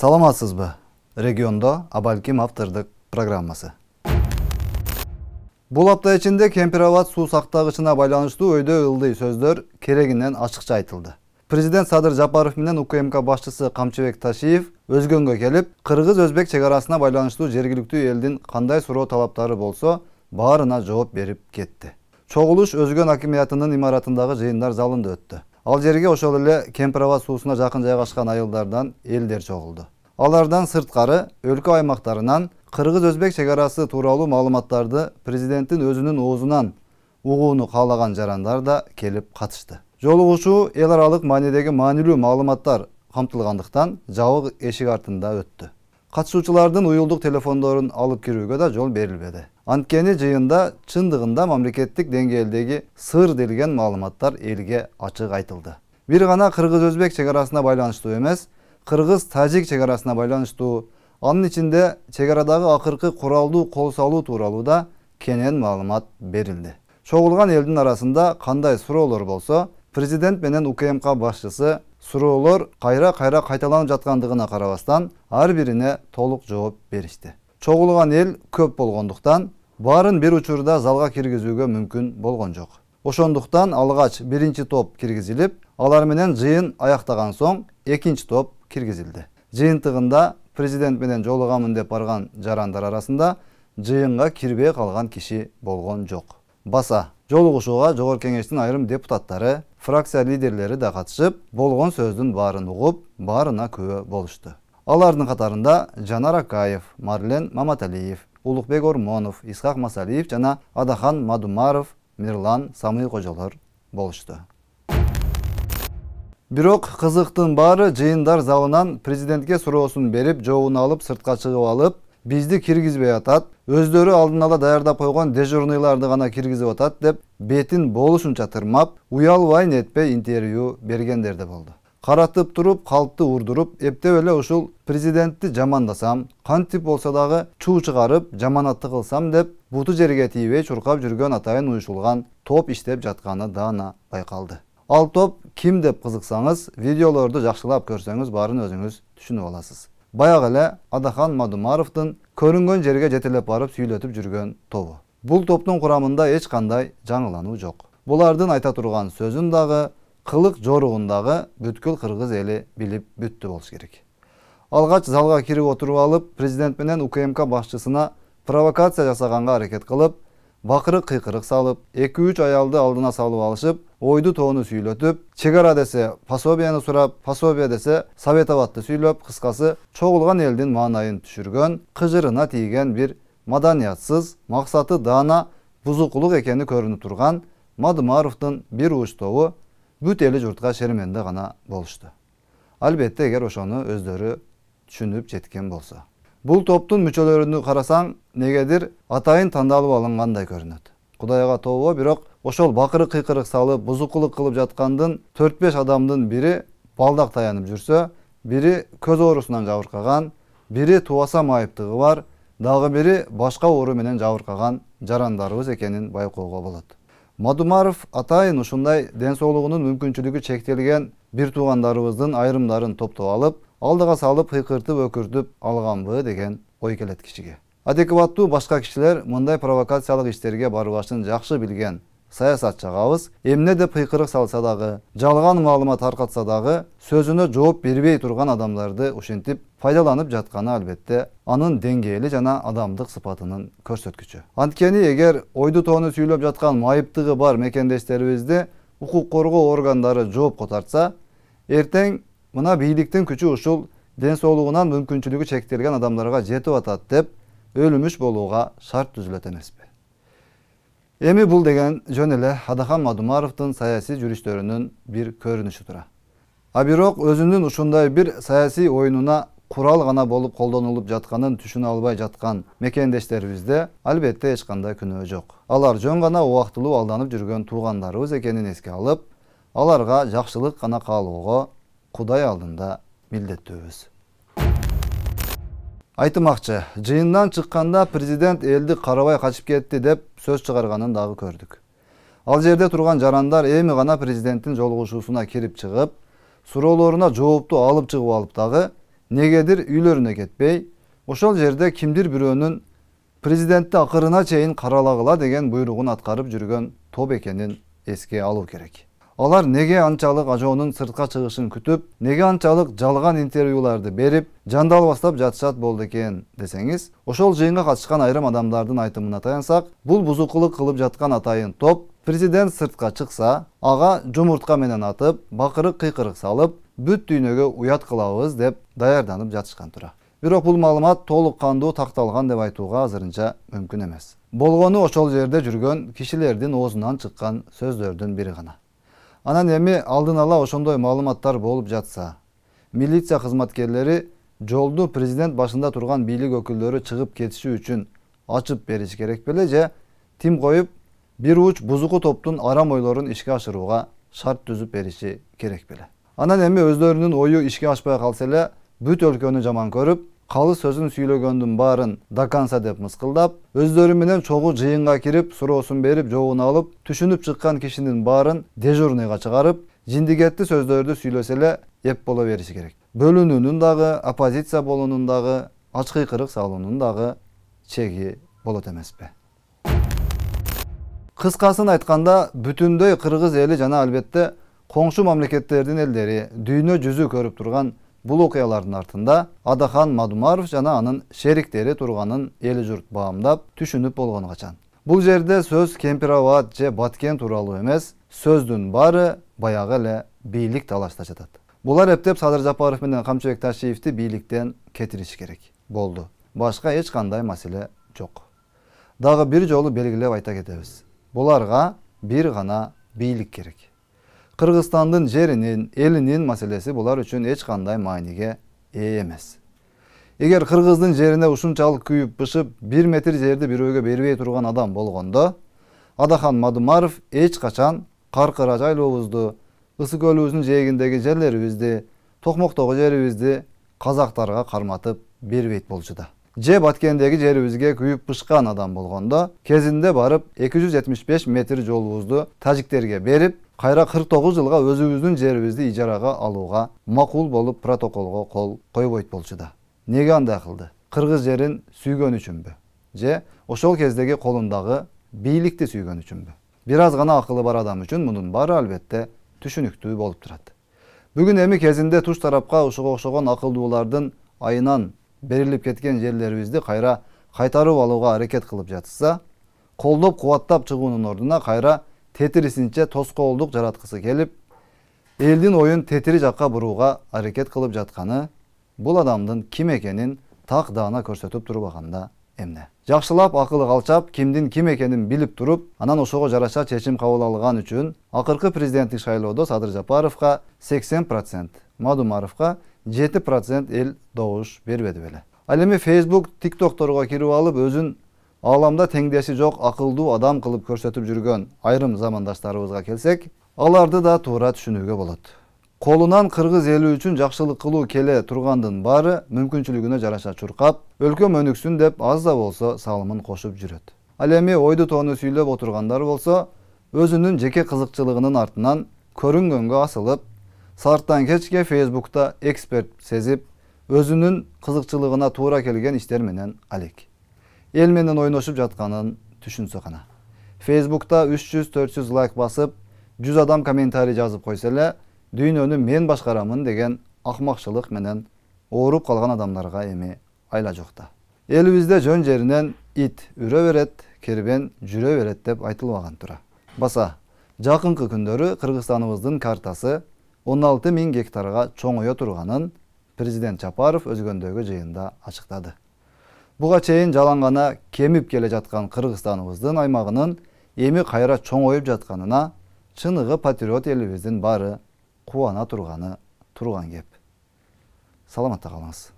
Саламатсызбы? Региондо Абалким автордук программасы. Бул апта ичинде Кемпир-Абад суу сактагычына байланыштуу өйдө ылдый сөздөр керегинен ачыкча айтылды. Президент Садыр Жапаров менен УКМК башчысы Камчыбек Ташиев өзгөнгө келип, кыргыз-өзбек чек арасына байланыштуу жергиликтүү элдин кандай суроо талаптары болсо, баарына жооп берип кетти. Чогулуш Өзгөн акимиятынын имаратындагы жыйындар залында өттү. Ал жерге ошол эле Кемпир-Абад суусуна жакын жайгашкан айылдардан элдер чогулду. Алардан сырткары өлкө аймактарынан кыргыз-өзбек чек арасы тууралуу маалыматтарды президенттин өзүнүн оозунан угууну каалаган жарандар да келип катышты. Жолугушуу эл аралык маанидеги маанилүү маалыматтар камтылгандыктан жабык эшик артында өттү. Катышуучулардын уюлдук телефондорун алып кирүүгө да жол берилбеди. Анткени жыйында чындыгында мамлекеттик деңгээлдеги сыр делген маалыматтар элге ачык айтылды. Бир гана кыргыз-өзбек чек арасына байланыштуу эмес, кыргыз-тажик чек арасына байланыштуу, анын ичинде чек арадагы акыркы куралдуу кол салуу тууралуу да кенен маалымат берилди. Чогулган элдин арасында кандай суроолор болсо, президент менен УКМК башчысы суроолор кайра-кайра кайталанып жаткандыгына карабастан, ар бирине толук жооп беришти. Чогулган эл көп болгондуктан, баарын бир учурда залга киргизүүгө мүмкүн болгон жок. Ошондуктан алгач биринчи топ киргизилип, алар менен жыйын аяктаган соң экинчи топ киргизилди. Жыйынтыгында президент менен жолугамын деп барган жарандар арасында жыйынга кирбей калган киши болгон жок. Баса, жолугушууга Жогорку Кеңештин айрым депутаттары, фракция лидерлери да катышып, болгон сөздүн баарын угуп, баарына күбө болушту. Алардын катарында Жанар Акаев, Марлен Маматалиев, Улукбек Ормонов, Исхак Масалиев жана Адахан Мадумаров, Мирлан Самый кожолор болушту. Бирок кызыктын баары жыйындар залынан президентке суроосун берип, жообун алып, сыртка чыгып алып, бизди киргизбей атат, өздөрү алдын ала даярдап койгон дежурныйларды гана киргизип атат деп бетин болушунча тырмап, уялбай нетпей интервью бергендер да болду. Каратып туруп, калпты урдуруп, эптеп эле ушул президентти жамандасам, кантип болсо дагы чуу чыгарып, жаманатты кылсам деп, буту жерге тийбей чуркап жүргөн атайын уюшулган топ иштеп жатканы даана байкалды. Ал топ ким деп кызыксаңыз, видеолорду жакшылап көрсөңүз баарын өзүңүз түшүнүп аласыз. Баягы эле Адахан Мадумаровдун көрүнгөн жерге жетелеп барып сүйлөтүп жүргөн тобу. Бул топтун курамында эч кандай жаңылануу жок. Булардын айта турган сөзүн дагы, кылык жоругун дагы бүткүл кыргыз эли билип бүттү болуш керек. Алгач залга кирип отуруп алып, президент менен УКМК башчысына провокация жасаганга аракет кылып, бакырык кыйкырык салып, 2-3 аялды алдына салып алышып, ойду тоону сүйлөтүп, чек ара десе пособияны сурап, пособия десе Совет-Абадты сүйлөп, кыскасы чогулган элдин маанайын түшүргөн, кыжырына тийген бир маданиятсыз, максаты даана бузукулук экени көрүнүп турган Мадумаровдун бир уч тобу бүт эли журтка шерменде гана болушту. Албетте, эгер ошону өздөрү түшүнүп жеткен болсо. Бул топтун мүчөлөрүнү карасаң, негедир атайын тандалып алынгандай көрүнөт. Кудайга тобо, бирок ошол бакырык кыйкырык салып, бузукулук кылып жаткандын 4-5 адамдын бири балдак таянып жүрсө, бири көз оорусунан жабыркаган, бири тубаса майыптыгы бар, дагы бири башка оору менен жабыркаган жарандарыбыз экенин байкоого болот. Мадумаров атайын ушундай ден соолугунун мүмкүнчүлүгү чектелген бир туугандарыбыздын айрымдарын топтоп алып, алдыга салып кыйкыртып өкүртүп алганбы деген ой келет кишиге. Адекваттуу башка кишилер мындай провокациялык иштерге барбашын жакшы билген саясатчы агабыз эмне деп кыйкырык салса дагы, жалган маалымат таркатса дагы, сөзүнө жооп бербей турган адамдарды ушинтип пайдаланып жатканы албетте анын деңгээли жана адамдык сыпатынын көрсөткүчү. Анткени эгер ойду тоону сүйлөп жаткан майыптыгы бар мекендештерибизди укук коргоо органдары жооп котартса, эртең мына бийликтин күчү ушул ден соолугунан мүмкүнчүлүгү чектелген адамдарга жетип атат деп өлүмүш болууга шарт түзүлөт эмеспи? Эми бул деген жөн эле Адахан Мадумаровдун саясий жүрүштөрүнүн бир көрүнүшү тура. А бирок өзүнүн ушундай бир саясий оюнуна курал гана болуп колдонулуп жатканын түшүнө албай жаткан мекендештерибизде албетте эч кандай күнөө жок. Алар жөн гана убактылуу алданып жүргөн туугандарыбыз экенин эске алып, аларга жакшылык гана каалоого Кудай алдында милдеттүүбүз. Айтымакчы, жыйындан чыкканда президент элди карабай качып кетти деп сөз чыгарганын дагы көрдүк. Ал жерде турган жарандар эми гана президенттин жолугушуусуна кирип чыгып, суроолоруна жоопту алып чыгып алып дагы Negedir үйлөрүнө кетпей, ошол жерде кимдир бирөөнүн президентти акырына чейин каралагыла деген буйругун аткарып жүргөн топ экенин эске алуу керек. Алар неге анчалык ажоонун сыртка чыгышын күтүп, неге анчалык жалган интервьюларды берип, жандалбастап жатышат болду экен десеңиз, ошол жыйынга катышкан айрым адамдардын айтымына таянсак, бул бузукулук кылып жаткан атайын топ президент сыртка чыкса, ага жумуртка менен атып, бакырык кыйкырык салып, бүт дүйнөгө уят кылабыз деп даярданып жатышкан тура. Бирок бул маалымат толук кандуу такталган деп айтууга азырынча мүмкүн эмес. Болгону ошол жерде жүргөн кишилердин оозунан чыккан сөздөрдүн бири гана. Анан эми алдын ала ошондой маалыматтар болуп жатса, милиция кызматкерлери жолду президент башында турган бийлик өкүлдөрү чыгып кетиши үчүн ачып бериш керек беле же тим коюп бир уч бузуку топтун арам ойлорун ишке ашырууга шарт түзүп бериши керек беле. Анан эми өздөрүнүн ою ишке ашпай калса эле бүт өлкөнү жаман көрүп, калыс сөзүн сүйлөгөндүн баарын даканса деп мыскылдап, өздөрү менен чогуу жыйынга кирип, суроосун берип, жообун алып, түшүнүп чыккан кишинин баарын дежурныйга чыгарып, жиндигетти сөздөрдү сүйлөсө эле эп боло бериши керек. Бөлүнүүнүн дагы, оппозиция болуунун дагы, ач кыйкырык салуунун дагы чеги болот эмеспи? Кыскасын айтканда, бүтүндөй кыргыз эли жана албетте коңшу мамлекеттердин элдери дүйнө жүзү көрүп турган бул окуялардын артында Адахан Мадумаров жана анын шериктери турганын эли журт баамдап, түшүнүп болгону качан. Бул жерде сөз Кемпирабад же Баткен тууралуу эмес, сөздүн баары баягы эле бийлик талашта жатат. Булар эптеп Садыр Жапаров менен Камчыбек Ташиевди бийликтен кетириш керек. Болду. Башка эч кандай маселе жок. Дагы бир жолу белгилеп айта кетебиз. Буларга бир гана бийлик керек. Кыргызстандын жеринин, элинин маселеси булар үчүн эч кандай мааниге ээ эмес. Эгер кыргыздын жерине ушунчалык күйүп бышып, 1 метр жерди бирөөгө бербей турган адам болгондо, Адахан Мадумаров эч качан Каркыра жайлообузду, Ысык көлүбүздүн жээгиндеги жерлерибизди, Токмоктогу жерибизди казактарга карматып бербейт болчу да. Же Баткендеги жерибизге күйүп бышкан адам болгондо, кезинде барып 275 метр жолубузду тажиктерге берип, кайра 49 жылга өзүбүздүн жерибизди ижарага алууга макул болуп протоколго кол койбойт болчу да. Неге андай кылды? Кыргыз жерин сүйгөн үчүнбү? Же ошол кездеги колундагы бийликти сүйгөн үчүнбү? Бир аз гана акылы бар адам үчүн мунун баары албетте түшүнүктүү болуп турат. Бүгүн эми кезинде туш тарапка ушуга окшогон акылдуулардын айынан берилип кеткен жерлерибизди кайра кайтарып алууга аракет кылып жатышса, колдоп кубаттап чыгуунун ордуна кайра тетирисинче тоскоолдук жараткысы келип, элдин оюн тетири жакка бурууга аракет кылып жатканы бул адамдын ким экенин так даана көрсөтүп турбаганда эмне? Жакшылап акылы калчап, кимдин ким экенин билип туруп, анан ошого жараша чечим кабыл алган үчүн акыркы президенттик шайлоодо Садыр Жапаровго 80%, Мадумаровго 7% эл добуш бербеди беле. Ал эми Facebook, TikTokторго кирип алып, өзүн ааламда теңдеши жок акылдуу адам кылып көрсөтүп жүргөн айрым замандаштарыбызга келсек, аларды да туура түшүнүүгө болот. Колунан кыргыз эли үчүн жакшылык кылуу келе тургандын баары мүмкүнчүлүгүнө жараша чуркап, өлкөм өнүксүн деп аз да болсо салымын кошуп жүрөт. Ал эми ойду тоону сүйлөп отургандар болсо, өзүнүн жеке кызыкчылыгынын артынан көрүнгөнгө асылып, сарттан кечке Facebook'ta эксперт сезип, өзүнүн кызыкчылыгына туура келген иштер менен алек. Эл менен ойношуп жатканын түшүнсө гана. Facebook'ta 300-400 лайк басып, 100 адам комментарий жазып койсо эле, дүйнөнү мен башкарамын деген акмакчылык менен ооруп калган адамдарга эми айла жок да. Элибизде жөн жеринен ит үрө берет, кербен жүрө берет деп айтылбаган тура. Баса, жакынкы күндөрү Кыргызстаныбыздын картасы 16 000 гектарга чоңое турганын президент Жапаров өзгөндөгү жыйында ачыктады. Буга чейин жалаң гана кемип келе жаткан Кыргызстаныбыздын аймагынын эми кайра чоңоюп жатканына чыныгы патриот элибиздин баары кубана турган кеп. Саламатта калыңыз.